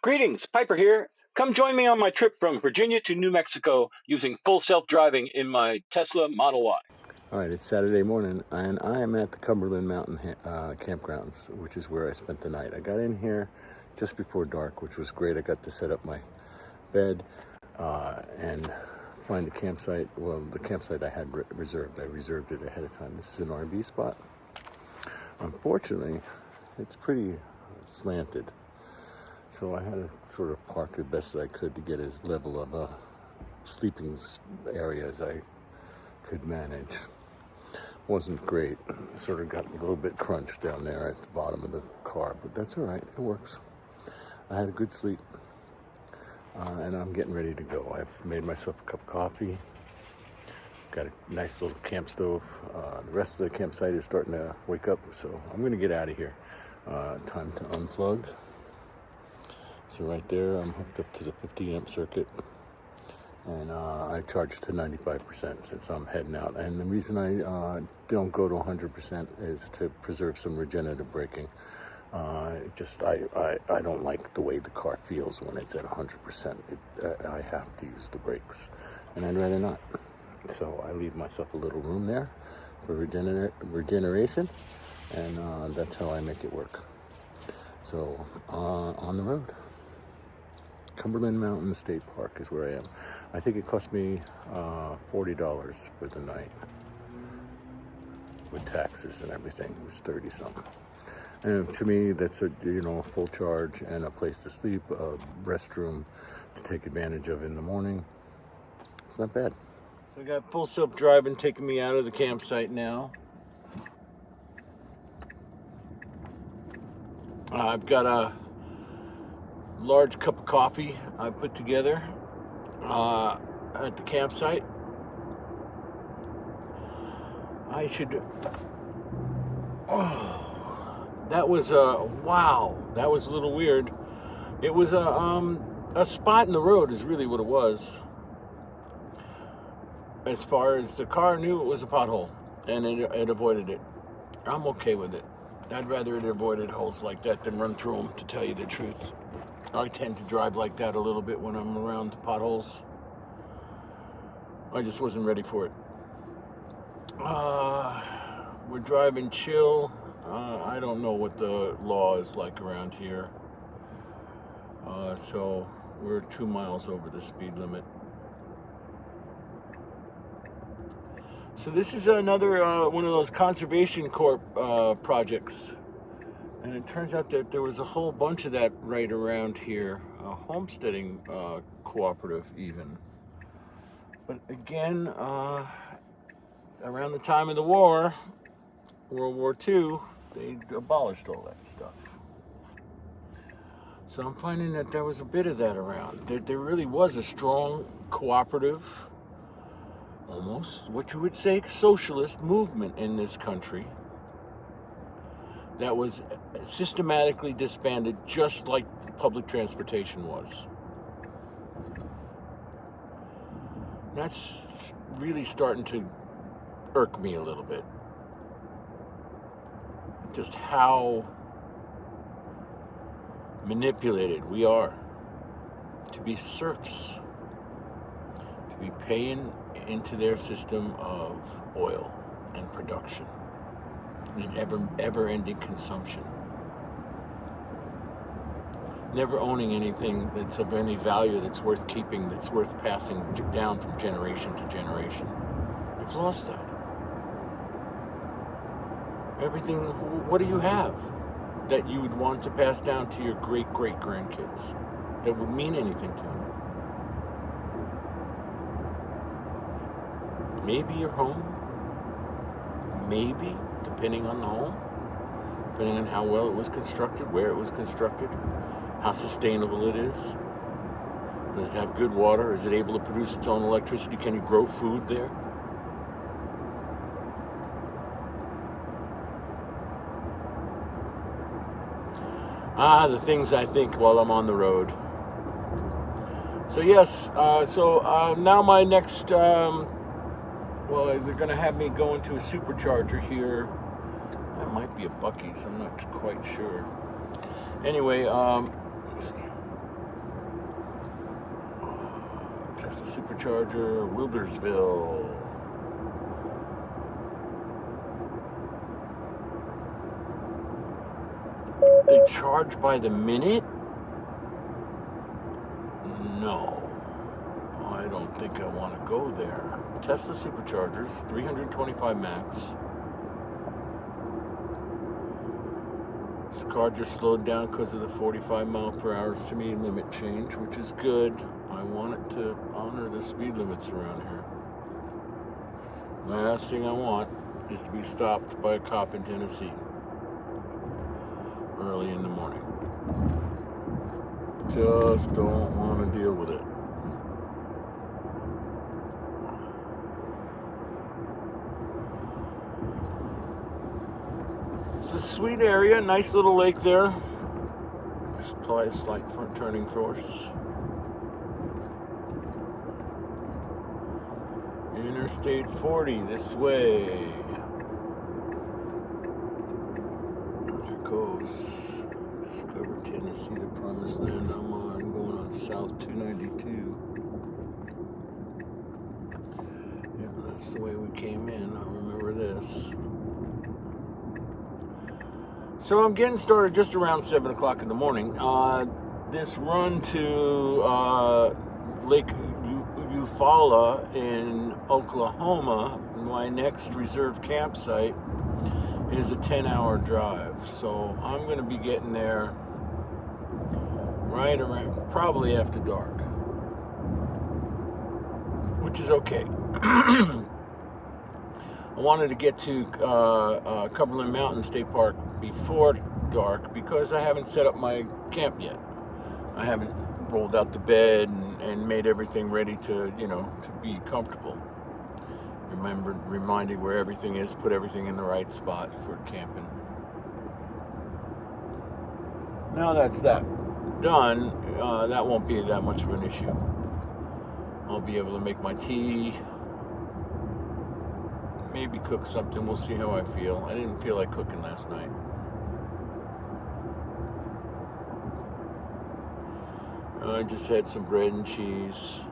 Greetings, Piper here. Come join me on my trip from Virginia to New Mexico using full self-driving in my Tesla Model Y. All right, it's Saturday morning, and I am at the Cumberland Mountain campgrounds, which is where I spent the night. I got in here just before dark, which was great. I got to set up my bed and find a campsite. Well, the campsite I had reserved. I reserved it ahead of time. This is an RV spot. Unfortunately, it's pretty slanted, so I had to sort of park the best that I could to get as level of a sleeping area as I could manage. Wasn't great. Sort of got a little bit crunched down there at the bottom of the car, but that's all right. It works. I had a good sleep, and I'm getting ready to go. I've made myself a cup of coffee. Got a nice little camp stove. The rest of the campsite is starting to wake up, so I'm going to get out of here. Time to unplug. So right there, I'm hooked up to the 50 amp circuit. And I charge to 95% since I'm heading out. And the reason I don't go to 100% is to preserve some regenerative braking. I don't like the way the car feels when it's at 100%. I have to use the brakes, and I'd rather not. So I leave myself a little room there for regeneration, and that's how I make it work. So on the road. Cumberland Mountain State Park is where I am. I think it cost me $40 for the night. With taxes and everything, it was 30 something. And to me, that's a full charge and a place to sleep, a restroom to take advantage of in the morning. It's not bad. So I got full self-driving taking me out of the campsite now. I've got a large cup of coffee I put together at the campsite. I should. Oh, that was wow. That was a little weird. It was a spot in the road is really what it was. As far as the car knew, it was a pothole, and it avoided it. I'm okay with it. I'd rather it avoided holes like that than run through them, to tell you the truth. I tend to drive like that a little bit when I'm around potholes. I just wasn't ready for it. We're driving chill. I don't know what the law is like around here. So we're 2 miles over the speed limit. So this is another one of those Conservation Corp projects. And it turns out that there was a whole bunch of that right around here, a homesteading cooperative even. But again, around the time of the war, World War II, they abolished all that stuff. So I'm finding that there was a bit of that around. There really was a strong cooperative, almost what you would say socialist movement in this country that was systematically disbanded, just like public transportation was. That's really starting to irk me a little bit. Just how manipulated we are to be serfs, to be paying into their system of oil and production. And ever-ending consumption. Never owning anything that's of any value, that's worth keeping, that's worth passing down from generation to generation. We've lost that. Everything, what do you have that you would want to pass down to your great-great-grandkids that would mean anything to them? Maybe your home. Maybe. Depending on the home, depending on how well it was constructed, where it was constructed, how sustainable it is. Does it have good water? Is it able to produce its own electricity? Can you grow food there? The things I think while I'm on the road. So yes, now my next, well, they're going to have me go into a Supercharger here. That might be a Buc-ee's, I'm not quite sure. Anyway, let's see. Tesla Supercharger, Wildersville. They charge by the minute? No, I don't think I want to go there. Tesla Superchargers, 325 max. This car just slowed down because of the 45 mile per hour speed limit change, which is good. I want it to honor the speed limits around here. The last thing I want is to be stopped by a cop in Tennessee early in the morning. Just don't want to deal with it. It's a sweet area, nice little lake there. Supply a slight front turning force. Interstate 40 this way. There goes Discover Tennessee, the promised land I'm on, going on South 292. Yeah, that's the way we came in. I remember this. So I'm getting started just around 7 o'clock in the morning. This run to Lake Eufaula in Oklahoma, my next reserved campsite, is a 10-hour drive. So I'm going to be getting there right around, probably after dark, which is okay. I wanted to get to Cumberland Mountain State Park before dark because I haven't set up my camp yet. I haven't rolled out the bed and made everything ready to, to be comfortable. Reminding where everything is, put everything in the right spot for camping. Now that's that done, that won't be that much of an issue. I'll be able to make my tea, maybe cook something. We'll see how I feel. I didn't feel like cooking last night. I just had some bread and cheese.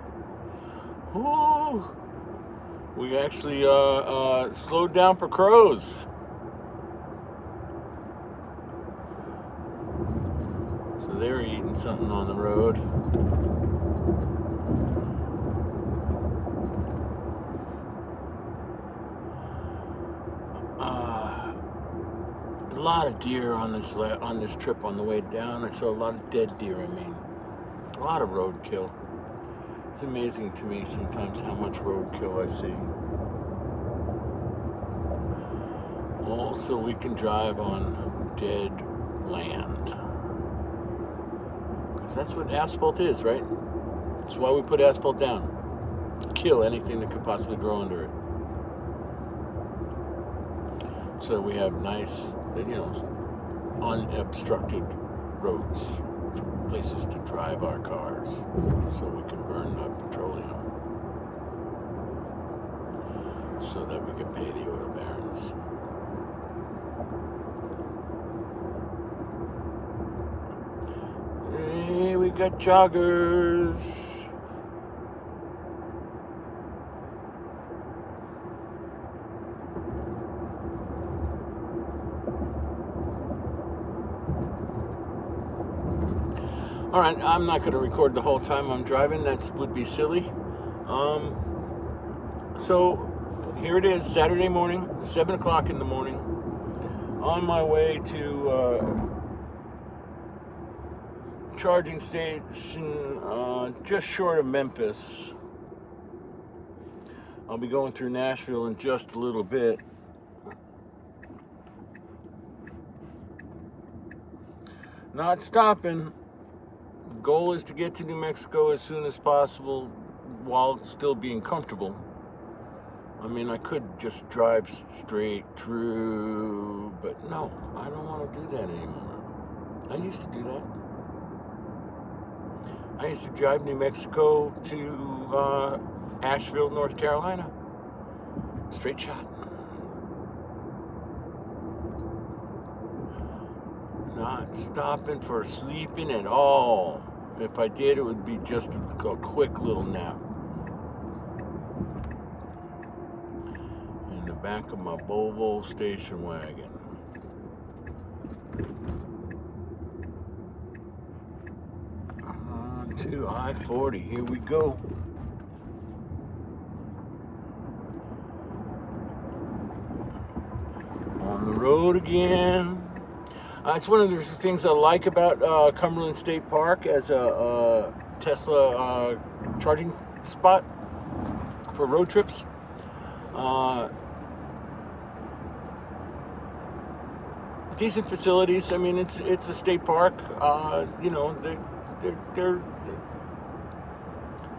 Ooh, we actually slowed down for crows. So they were eating something on the road. A lot of deer on this trip on the way down. I saw a lot of dead deer. A lot of roadkill. It's amazing to me sometimes how much roadkill I see. Also, we can drive on dead land. 'Cause that's what asphalt is, right? That's why we put asphalt down. Kill anything that could possibly grow under it. So we have nice, unobstructed roads, places to drive our cars, so we can burn the petroleum, so that we can pay the oil barons. Hey, we got joggers. All right, I'm not going to record the whole time I'm driving. That would be silly. So here it is, Saturday morning, 7 o'clock in the morning, on my way to charging station just short of Memphis. I'll be going through Nashville in just a little bit. Not stopping. The goal is to get to New Mexico as soon as possible while still being comfortable. I could just drive straight through, but no, I don't want to do that anymore. I used to do that. I used to drive New Mexico to Asheville, North Carolina. Straight shot. Not stopping for sleeping at all. If I did, it would be just a quick little nap. back of my Volvo station wagon. On to I-40. Here we go. On the road again. It's one of the things I like about Cumberland State Park as a Tesla charging spot for road trips. Decent facilities. I mean, it's a state park. You know, they're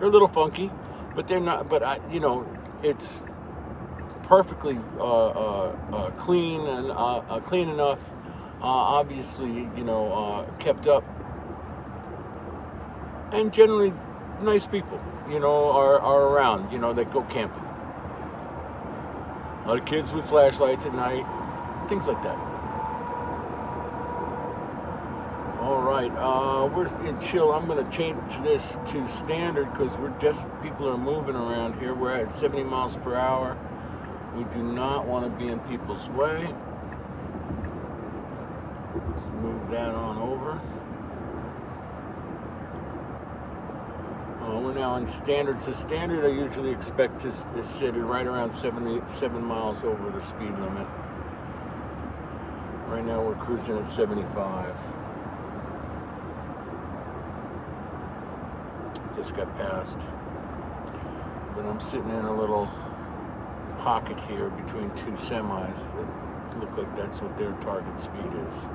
a little funky, but they're not. But you know, it's perfectly clean and clean enough. Obviously, you know, kept up, and generally nice people, you know, are around, you know, that go camping. A lot of kids with flashlights at night, things like that. All right, we're in chill. I'm going to change this to standard because people are moving around here. We're at 70 miles per hour. We do not want to be in people's way. Let's move that on over. We're now in standard. So standard, I usually expect to sit right around 7 miles over the speed limit. Right now we're cruising at 75. Just got passed. But I'm sitting in a little pocket here between two semis that look like that's what their target speed is.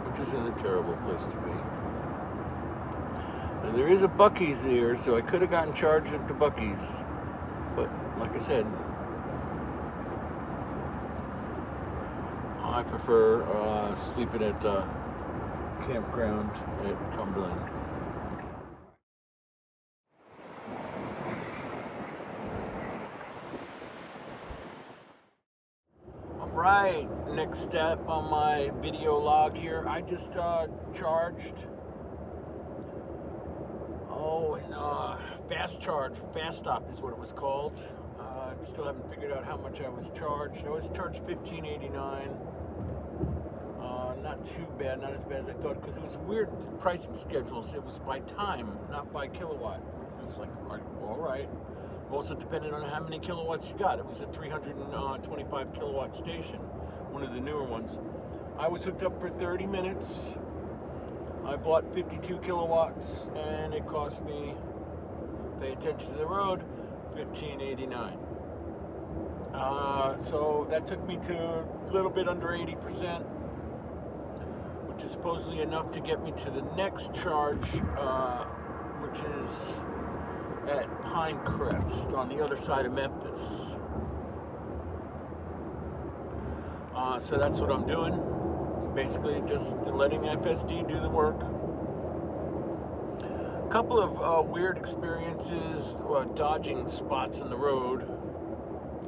Which isn't a terrible place to be. And there is a Buc-ee's here, so I could have gotten charged at the Buc-ee's. But like I said, I prefer sleeping at the campground at Cumberland. Right, next step on my video log here. I just charged. Fast stop is what it was called. Still haven't figured out how much I was charged. I was charged $15.89. Not too bad, not as bad as I thought, because it was weird pricing schedules. It was by time, not by kilowatt. It was like, all right. Also depended on how many kilowatts you got. It was a 325 kilowatt station, one of the newer ones. I was hooked up for 30 minutes. I bought 52 kilowatts, and it cost me, pay attention to the road, $15.89. So that took me to a little bit under 80%, which is supposedly enough to get me to the next charge, which is at Pinecrest on the other side of Memphis. So that's what I'm doing. Basically just letting FSD do the work. A couple of weird experiences dodging spots in the road.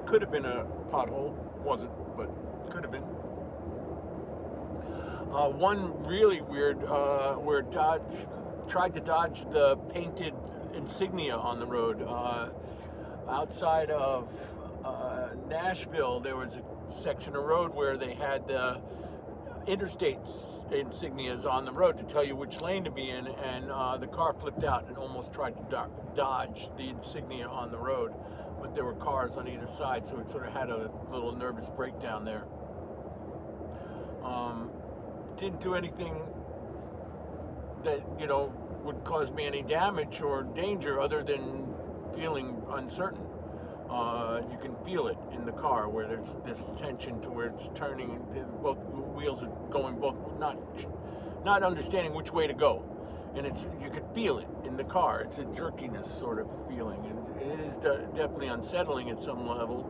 Could have been a pothole, wasn't, but could have been. One really weird where tried to dodge the painted insignia on the road. Outside of Nashville, there was a section of road where they had interstates insignias on the road to tell you which lane to be in, and the car flipped out and almost tried to dodge the insignia on the road, but there were cars on either side, so it sort of had a little nervous breakdown there. Didn't do anything that, you know, would cause me any damage or danger other than feeling uncertain. You can feel it in the car where there's this tension to where it's turning, both wheels are going both, not understanding which way to go, and you can feel it in the car. It's a jerkiness sort of feeling, and it is definitely unsettling at some level,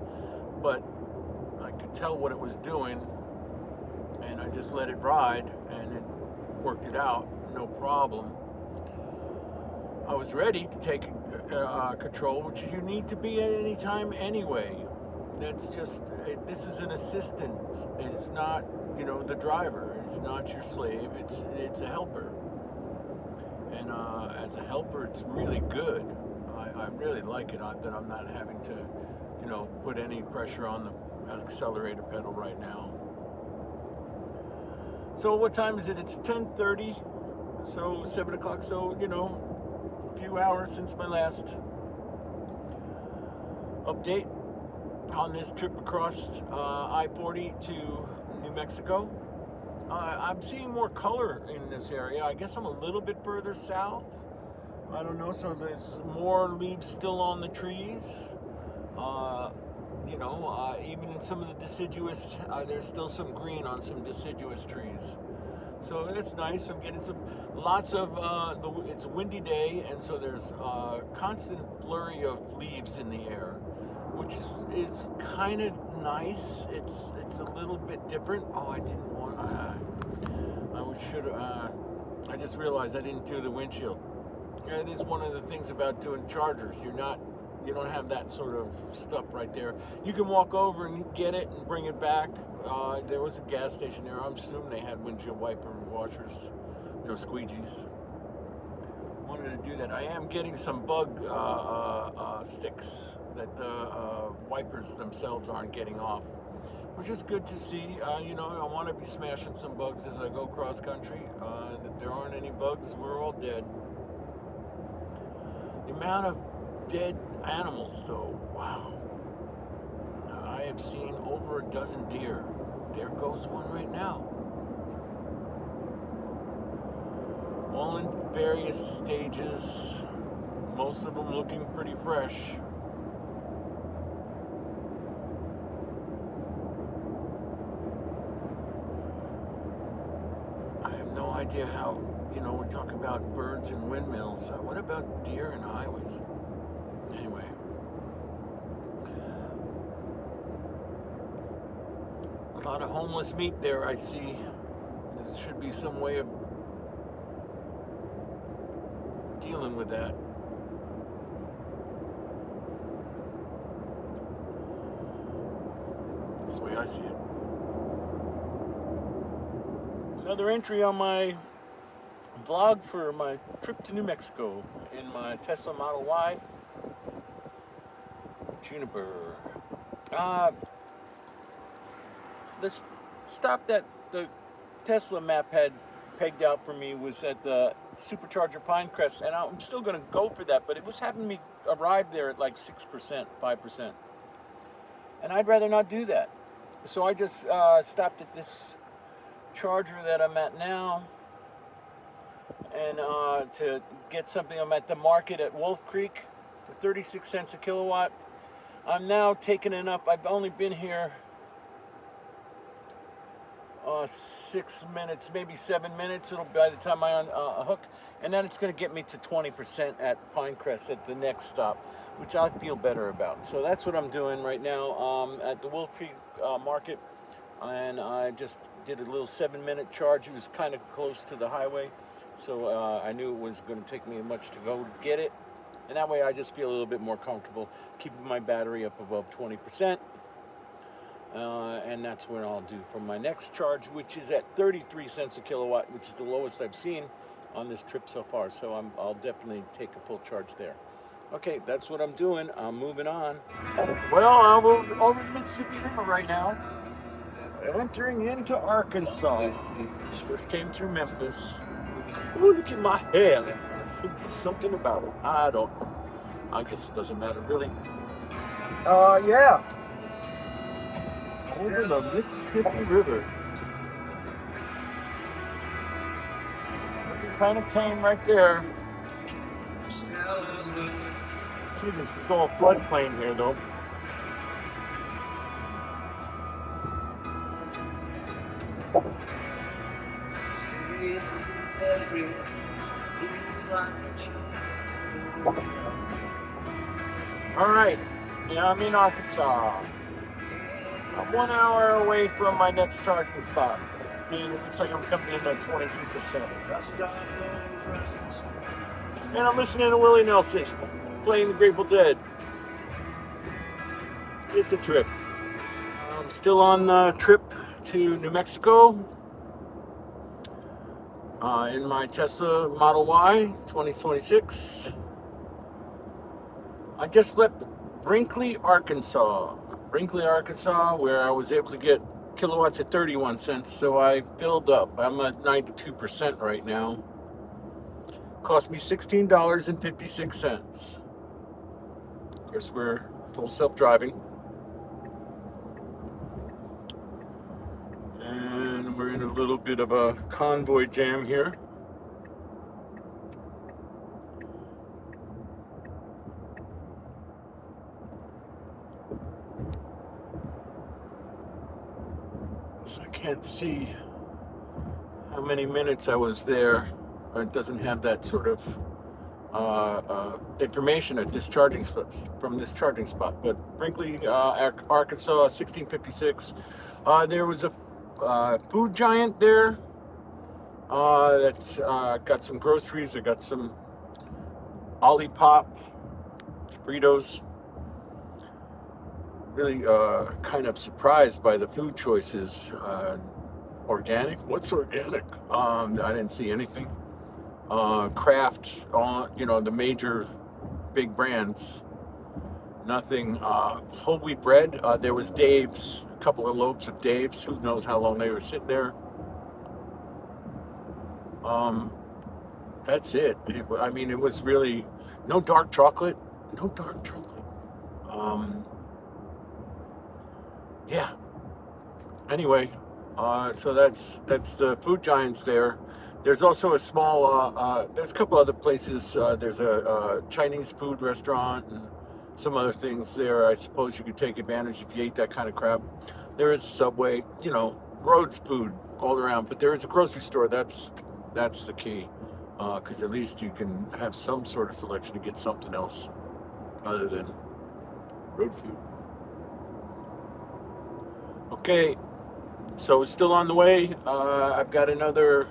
but I could tell what it was doing, and I just let it ride, and it worked it out, no problem. I was ready to take control, which you need to be at any time anyway. That's just, this is an assistant. It's not, you know, the driver. It's not your slave. It's a helper. And as a helper, it's really good. I really like it that I'm not having to, you know, put any pressure on the accelerator pedal right now. So what time is it? It's 10:30, so 7 o'clock. So, you know, a few hours since my last update on this trip across I-40 to New Mexico. I'm seeing more color in this area. I guess I'm a little bit further south. I don't know, so there's more leaves still on the trees. You know, even in some of the deciduous, there's still some green on some deciduous trees. So that's nice. I'm getting lots of, it's a windy day, and so there's constant flurry of leaves in the air, which is kind of nice. It's a little bit different. Oh, I didn't want, I just realized I didn't do the windshield. Yeah, it is one of the things about doing chargers. You don't have that sort of stuff right there. You can walk over and get it and bring it back. There was a gas station there. I'm assuming they had windshield wiper washers, you know, squeegees. Wanted to do that. I am getting some bug sticks that the wipers themselves aren't getting off, which is good to see. You know, I want to be smashing some bugs as I go cross country. If there aren't any bugs, we're all dead. The amount of dead animals, though, wow. I have seen over a dozen deer. There goes one right now. All in various stages, most of them looking pretty fresh. I have no idea how, you know, we talk about birds and windmills. What about deer and highways? Anyway. A lot of homeless meat there, I see. There should be some way of dealing with that. That's the way I see it. Another entry on my vlog for my trip to New Mexico in my Tesla Model Y Juniper. The stop that the Tesla map had pegged out for me was at the Supercharger Pinecrest, and I'm still going to go for that, but it was having me arrive there at like 6%, 5%. And I'd rather not do that. So I just stopped at this charger that I'm at now, and to get something. I'm at the market at Wolf Creek for 36 cents a kilowatt. I'm now taking it up. I've only been here 6 minutes, maybe 7 minutes. It'll by the time I'm on a hook, and then it's going to get me to 20% at Pinecrest at the next stop, which I feel better about. So that's what I'm doing right now at the Wolf Creek Market, and I just did a little 7-minute charge. It was kind of close to the highway, so I knew it was going to take me much to go to get it, and that way I just feel a little bit more comfortable keeping my battery up above 20%. And that's what I'll do for my next charge, which is at 33 cents a kilowatt, which is the lowest I've seen on this trip so far. So I'll definitely take a full charge there. Okay, that's what I'm doing. I'm moving on. Well, I'm over the Mississippi River right now, entering into Arkansas. Just came through Memphis. Oh, look at my hair. I should do something about it. I don't know. I guess it doesn't matter, really. Yeah. Over the Mississippi River. Looking kind of tame right there. See, this is all floodplain here, though. All right, yeah, I'm in Arkansas. I'm 1 hour away from my next charging spot. And it looks like I'm coming in at 22%. And I'm listening to Willie Nelson playing the Grateful Dead. It's a trip. I'm still on the trip to New Mexico in my Tesla Model Y 2026. I just left Brinkley, Arkansas. Where I was able to get kilowatts at 31 cents, so I filled up. I'm at 92% right now. Cost me $16.56. Of course, we're full self-driving. And we're in a little bit of a convoy jam here. So I can't see how many minutes I was there. It doesn't have that sort of information at this charging spot, from this charging spot. But Brinkley, Arkansas, 1656. There was a food giant there that's got some groceries. I got some Olipop burritos. Really kind of surprised by the food choices. Organic? What's organic? I didn't see anything. Kraft, the major big brands. Nothing. Whole wheat bread. There was Dave's, a couple of loaves of Dave's. Who knows how long they were sitting there. That's it. It was really no dark chocolate. No dark chocolate. Yeah. Anyway, so that's the food giants there. There's also a small, there's a couple other places. There's a Chinese food restaurant and some other things there. I suppose you could take advantage if you ate that kind of crap. There is a Subway, road food all around, but there is a grocery store. That's the key, because at least you can have some sort of selection to get something else other than road food. Okay, so it's still on the way. I've got another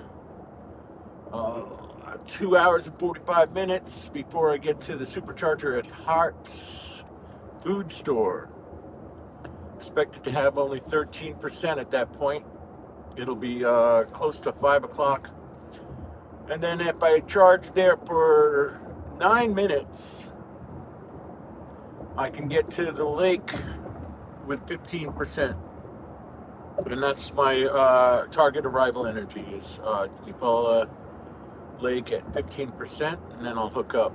2 hours and 45 minutes before I get to the Supercharger at Hart's Food Store. Expected to have only 13% at that point. It'll be close to 5 o'clock. And then if I charge there for 9 minutes, I can get to the lake with 15%. And that's my target arrival energy is Eufaula Lake at 15%, and then I'll hook up.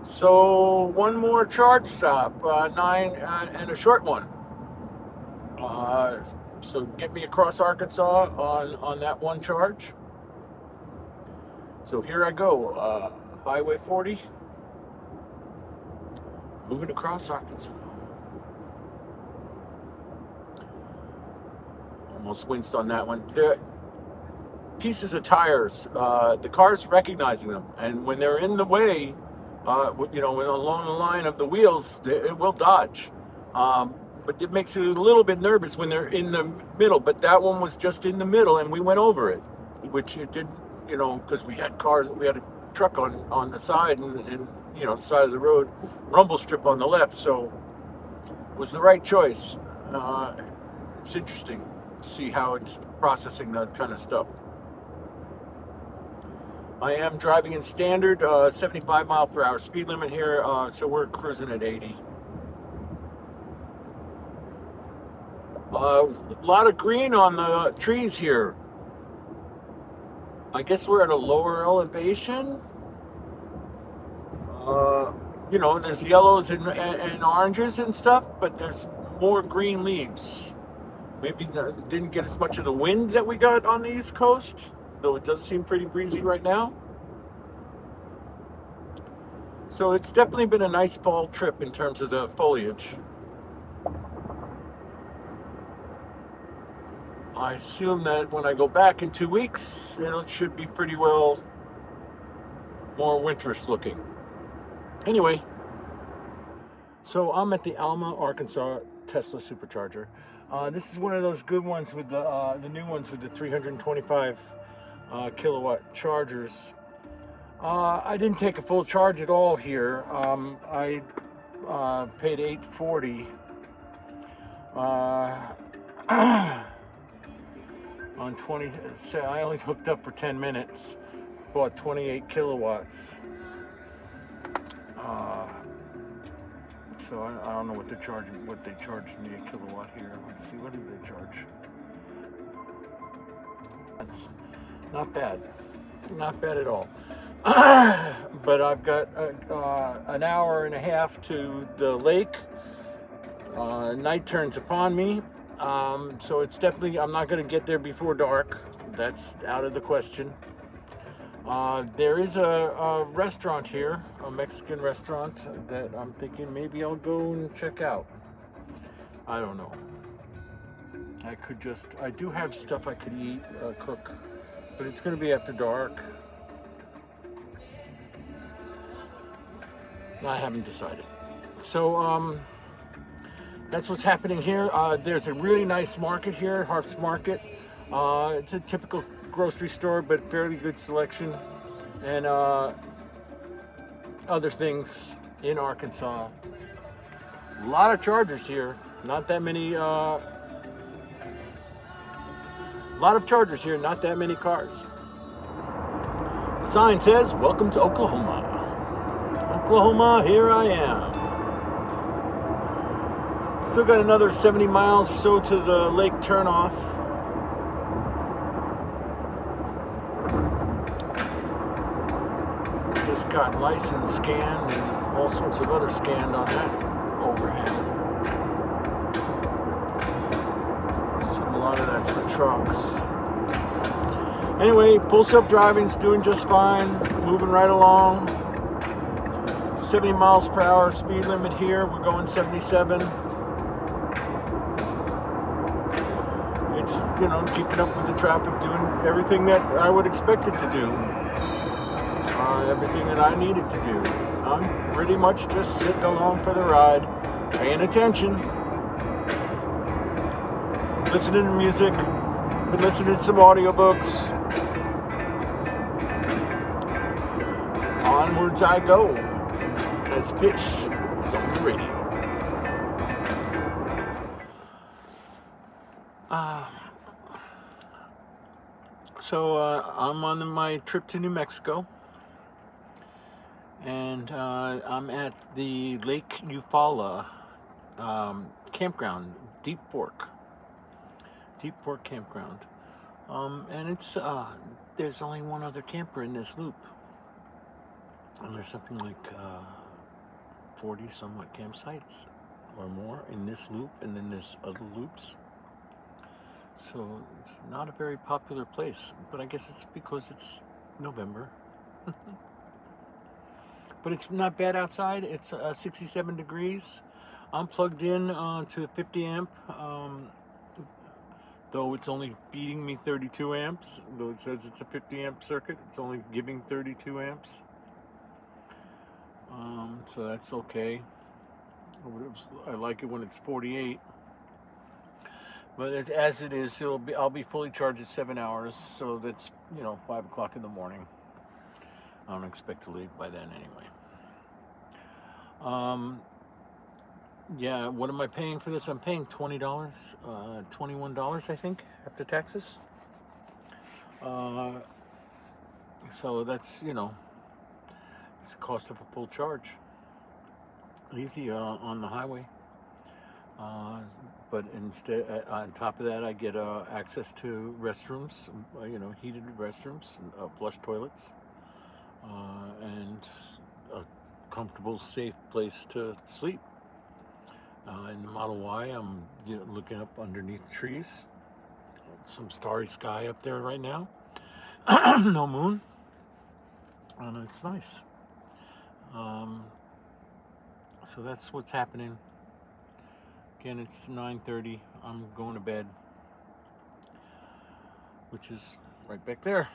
So one more charge stop, 9 and a short one. So get me across Arkansas on that one charge. So here I go, Highway 40, moving across Arkansas. Almost winced on that one. The pieces of tires, the car's recognizing them, and when they're in the way, when along the line of the wheels, it will dodge. But it makes it a little bit nervous when they're in the middle. But that one was just in the middle, and we went over it, which it didn't, because we had a truck on the side and the side of the road, rumble strip on the left, so it was the right choice. It's interesting to see how it's processing that kind of stuff. I am driving in standard 75 mile per hour speed limit here, so we're cruising at 80. A lot of green on the trees here. I guess we're at a lower elevation. There's yellows and oranges and stuff, but there's more green leaves. Maybe didn't get as much of the wind that we got on the East Coast, though it does seem pretty breezy right now. So it's definitely been a nice fall trip in terms of the foliage. I assume that when I go back in 2 weeks, it should be pretty well more winterish looking. Anyway, so I'm at the Alma, Arkansas Tesla Supercharger. This is one of those good ones with the new ones with the 325 kilowatt chargers. I didn't take a full charge at all here. I paid $8.40 on 20. I only hooked up for 10 minutes. Bought 28 kilowatts. So I don't know what they charged me a kilowatt here. Let's see, what did they charge? That's not bad. Not bad at all. But I've got an hour and a half to the lake. Night turns upon me. So it's definitely, I'm not going to get there before dark. That's out of the question. There is a restaurant here, a Mexican restaurant, that I'm thinking maybe I'll go and check out. I don't know. I do have stuff I could eat, cook, but it's going to be after dark. I haven't decided. So, that's what's happening here. There's a really nice market here, Harp's Market. It's a typical grocery store, but fairly good selection. And other things in Arkansas. A lot of Chargers here. Not that many, a lot of Chargers here, not that many cars. The sign says, "Welcome to Oklahoma." Oklahoma, here I am. Still got another 70 miles or so to the lake turnoff. Just got license scanned and all sorts of other scanned on that overhead. So a lot of that's for trucks. Anyway, full self-driving's doing just fine, moving right along. 70 miles per hour speed limit here. We're going 77. It's, keeping up with the traffic, doing everything that I would expect it to do. Everything that I needed to do. I'm pretty much just sitting along for the ride, paying attention, listening to music, been listening to some audiobooks. Onwards I go, as Fish is on the radio. So I'm on my trip to New Mexico, and I'm at the Lake Eufaula campground, Deep Fork campground, and it's there's only one other camper in this loop, and there's something like 40 somewhat campsites or more in this loop and then there's other loops. So it's not a very popular place, but I guess it's because it's November. But it's not bad outside. It's 67 degrees. I'm plugged in to 50 amp, though it's only feeding me 32 amps. Though it says it's a 50 amp circuit, it's only giving 32 amps. So that's okay. I like it when it's 48. But as it is, I'll be fully charged at 7 hours, so that's 5 o'clock in the morning. I don't expect to leave by then anyway. Yeah, what am I paying for this? I'm paying $20, $21 I think after taxes. So that's it's the cost of a full charge. Easy on the highway. But instead, on top of that, I get access to restrooms, heated restrooms, flush toilets, and a comfortable, safe place to sleep. In the Model Y, I'm looking up underneath the trees. Some starry sky up there right now. No moon. And it's nice. So that's what's happening. Again, it's 9:30. I'm going to bed, which is right back there.